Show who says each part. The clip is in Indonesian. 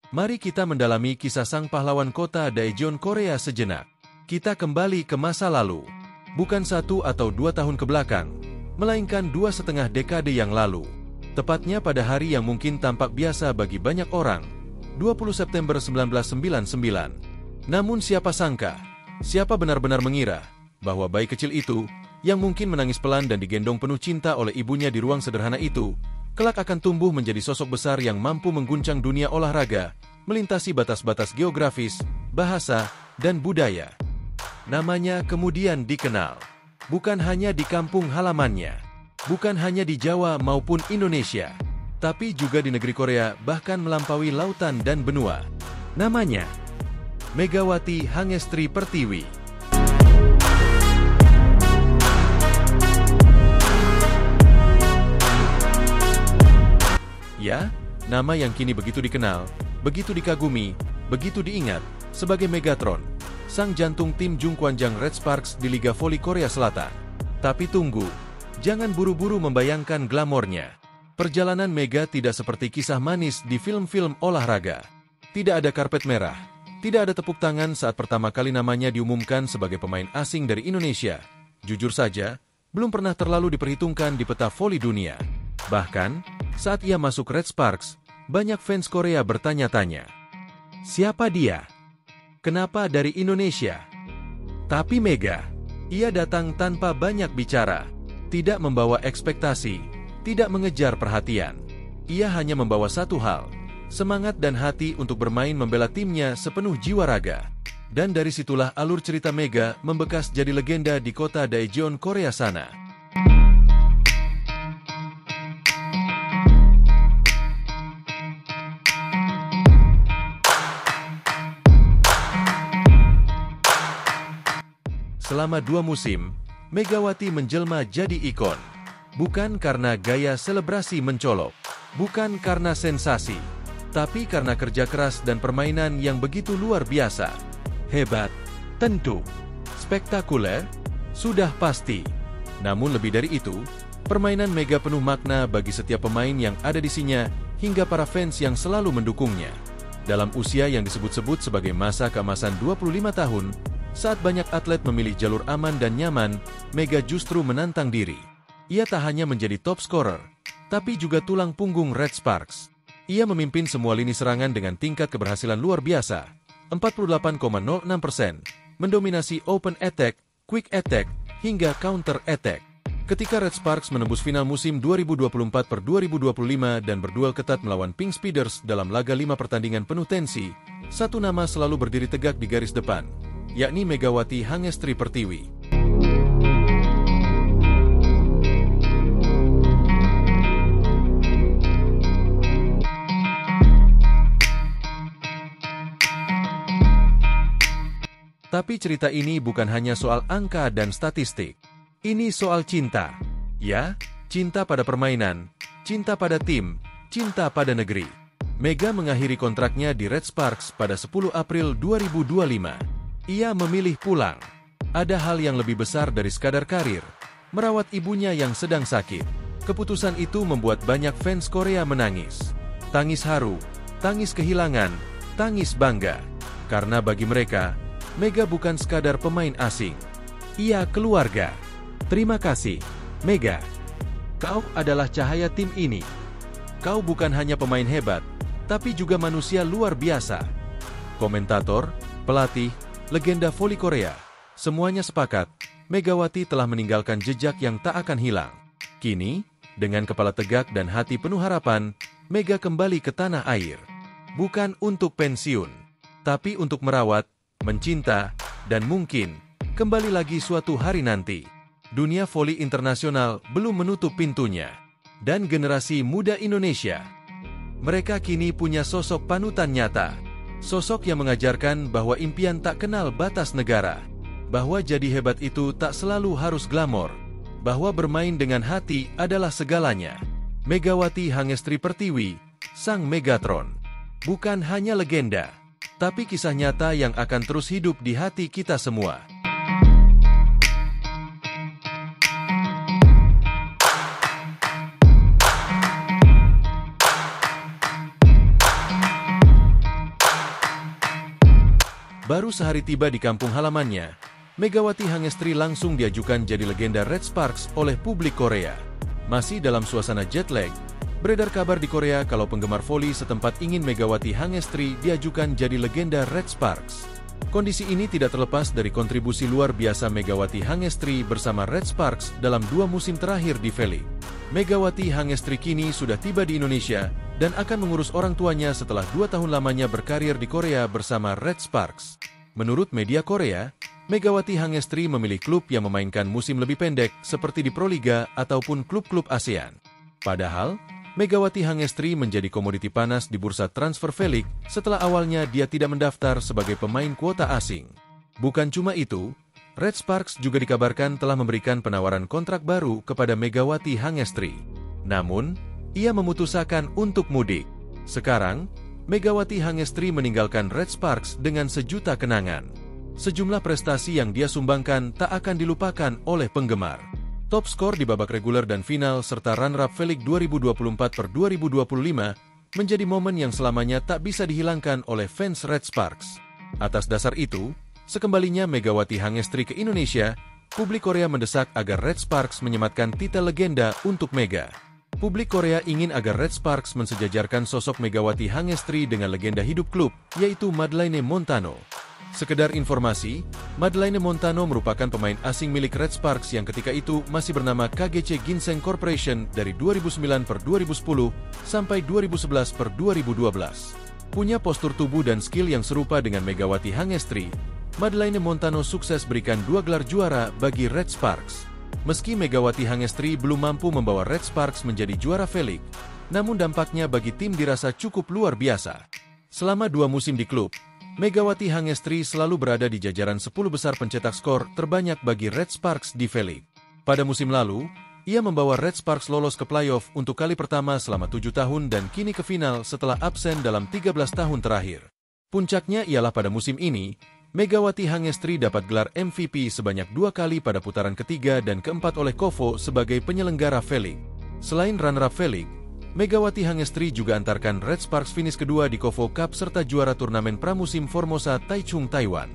Speaker 1: Mari kita mendalami kisah sang pahlawan kota Daejeon Korea sejenak. Kita kembali ke masa lalu. Bukan 1 atau 2 tahun ke belakang, melainkan 2,5 dekade yang lalu. Tepatnya pada hari yang mungkin tampak biasa bagi banyak orang, 20 September 1999. Namun siapa sangka, siapa benar-benar mengira, bahwa bayi kecil itu, yang mungkin menangis pelan dan digendong penuh cinta oleh ibunya di ruang sederhana itu, kelak akan tumbuh menjadi sosok besar yang mampu mengguncang dunia olahraga, melintasi batas-batas geografis, bahasa, dan budaya. Namanya kemudian dikenal, bukan hanya di kampung halamannya, bukan hanya di Jawa maupun Indonesia, tapi juga di negeri Korea, bahkan melampaui lautan dan benua. Namanya Megawati Hangestri Pertiwi. Ya, nama yang kini begitu dikenal, begitu dikagumi, begitu diingat, sebagai Megatron, sang jantung tim Jungkwanjang Red Sparks di Liga Voli Korea Selatan. Tapi tunggu, jangan buru-buru membayangkan glamornya. Perjalanan Mega tidak seperti kisah manis di film-film olahraga. Tidak ada karpet merah, tidak ada tepuk tangan saat pertama kali namanya diumumkan sebagai pemain asing dari Indonesia. Jujur saja, belum pernah terlalu diperhitungkan di peta voli dunia. Bahkan, saat ia masuk Red Sparks, banyak fans Korea bertanya-tanya, siapa dia? Kenapa dari Indonesia? Tapi Mega, ia datang tanpa banyak bicara, tidak membawa ekspektasi, tidak mengejar perhatian. Ia hanya membawa satu hal, semangat dan hati untuk bermain membela timnya sepenuh jiwa raga. Dan dari situlah alur cerita Mega membekas jadi legenda di kota Daejeon, Korea sana. Selama 2 musim, Megawati menjelma jadi ikon. Bukan karena gaya selebrasi mencolok, bukan karena sensasi, tapi karena kerja keras dan permainan yang begitu luar biasa. Hebat, tentu. Spektakuler, sudah pasti. Namun lebih dari itu, permainan Mega penuh makna bagi setiap pemain yang ada di sini, hingga para fans yang selalu mendukungnya. Dalam usia yang disebut-sebut sebagai masa keemasan 25 tahun, saat banyak atlet memilih jalur aman dan nyaman, Mega justru menantang diri. Ia tak hanya menjadi top scorer, tapi juga tulang punggung Red Sparks. Ia memimpin semua lini serangan dengan tingkat keberhasilan luar biasa, 48,06%, mendominasi open attack, quick attack, hingga counter attack. Ketika Red Sparks menembus final musim 2024-2025 dan berduel ketat melawan Pink Speeders dalam laga 5 pertandingan penuh tensi, satu nama selalu berdiri tegak di garis depan, yakni Megawati Hangestri Pertiwi. Tapi cerita ini bukan hanya soal angka dan statistik. Ini soal cinta. Ya, cinta pada permainan, cinta pada tim, cinta pada negeri. Mega mengakhiri kontraknya di Red Sparks pada 10 April 2025. Ia memilih pulang. Ada hal yang lebih besar dari sekadar karir, merawat ibunya yang sedang sakit. Keputusan itu membuat banyak fans Korea menangis. Tangis haru, tangis kehilangan, tangis bangga. Karena bagi mereka, Mega bukan sekadar pemain asing. Ia keluarga. Terima kasih, Mega. Kau adalah cahaya tim ini. Kau bukan hanya pemain hebat, tapi juga manusia luar biasa. Komentator, pelatih, legenda voli Korea, semuanya sepakat, Megawati telah meninggalkan jejak yang tak akan hilang. Kini, dengan kepala tegak dan hati penuh harapan, Mega kembali ke tanah air. Bukan untuk pensiun, tapi untuk merawat, mencinta, dan mungkin, kembali lagi suatu hari nanti. Dunia voli internasional belum menutup pintunya. Dan generasi muda Indonesia, mereka kini punya sosok panutan nyata. Sosok yang mengajarkan bahwa impian tak kenal batas negara, bahwa jadi hebat itu tak selalu harus glamor, bahwa bermain dengan hati adalah segalanya. Megawati Hangestri Pertiwi, sang Megatron, bukan hanya legenda, tapi kisah nyata yang akan terus hidup di hati kita semua. Baru sehari tiba di kampung halamannya, Megawati Hangestri langsung diajukan jadi legenda Red Sparks oleh publik Korea. Masih dalam suasana jet lag, beredar kabar di Korea kalau penggemar voli setempat ingin Megawati Hangestri diajukan jadi legenda Red Sparks. Kondisi ini tidak terlepas dari kontribusi luar biasa Megawati Hangestri bersama Red Sparks dalam 2 musim terakhir di V-League. Megawati Hangestri kini sudah tiba di Indonesia dan akan mengurus orang tuanya setelah 2 tahun lamanya berkarir di Korea bersama Red Sparks. Menurut media Korea, Megawati Hangestri memilih klub yang memainkan musim lebih pendek seperti di Proliga ataupun klub-klub ASEAN. Padahal, Megawati Hangestri menjadi komoditi panas di bursa transfer V-League setelah awalnya dia tidak mendaftar sebagai pemain kuota asing. Bukan cuma itu, Red Sparks juga dikabarkan telah memberikan penawaran kontrak baru kepada Megawati Hangestri. Namun, ia memutuskan untuk mudik. Sekarang, Megawati Hangestri meninggalkan Red Sparks dengan sejuta kenangan. Sejumlah prestasi yang dia sumbangkan tak akan dilupakan oleh penggemar. Top skor di babak reguler dan final serta runner-up V-League 2024-2025 menjadi momen yang selamanya tak bisa dihilangkan oleh fans Red Sparks. Atas dasar itu, sekembalinya Megawati Hangestri ke Indonesia, publik Korea mendesak agar Red Sparks menyematkan titel legenda untuk Mega. Publik Korea ingin agar Red Sparks mensejajarkan sosok Megawati Hangestri dengan legenda hidup klub, yaitu Madeleine Montano. Sekedar informasi, Madeleine Montano merupakan pemain asing milik Red Sparks yang ketika itu masih bernama KGC Ginseng Corporation dari 2009-2010 sampai 2011-2012. Punya postur tubuh dan skill yang serupa dengan Megawati Hangestri, Madeleine Montano sukses berikan 2 gelar juara bagi Red Sparks. Meski Megawati Hangestri belum mampu membawa Red Sparks menjadi juara V-League, namun dampaknya bagi tim dirasa cukup luar biasa. Selama 2 musim di klub, Megawati Hangestri selalu berada di jajaran 10 besar pencetak skor terbanyak bagi Red Sparks di V-League. Pada musim lalu, ia membawa Red Sparks lolos ke playoff untuk kali pertama selama 7 tahun dan kini ke final setelah absen dalam 13 tahun terakhir. Puncaknya ialah pada musim ini, Megawati Hangestri dapat gelar MVP sebanyak 2 kali pada putaran ketiga dan keempat oleh KOFO sebagai penyelenggara V-League. Selain runner-up V-League, Megawati Hangestri juga antarkan Red Sparks finish kedua di KOFO Cup serta juara turnamen pramusim Formosa Taichung Taiwan.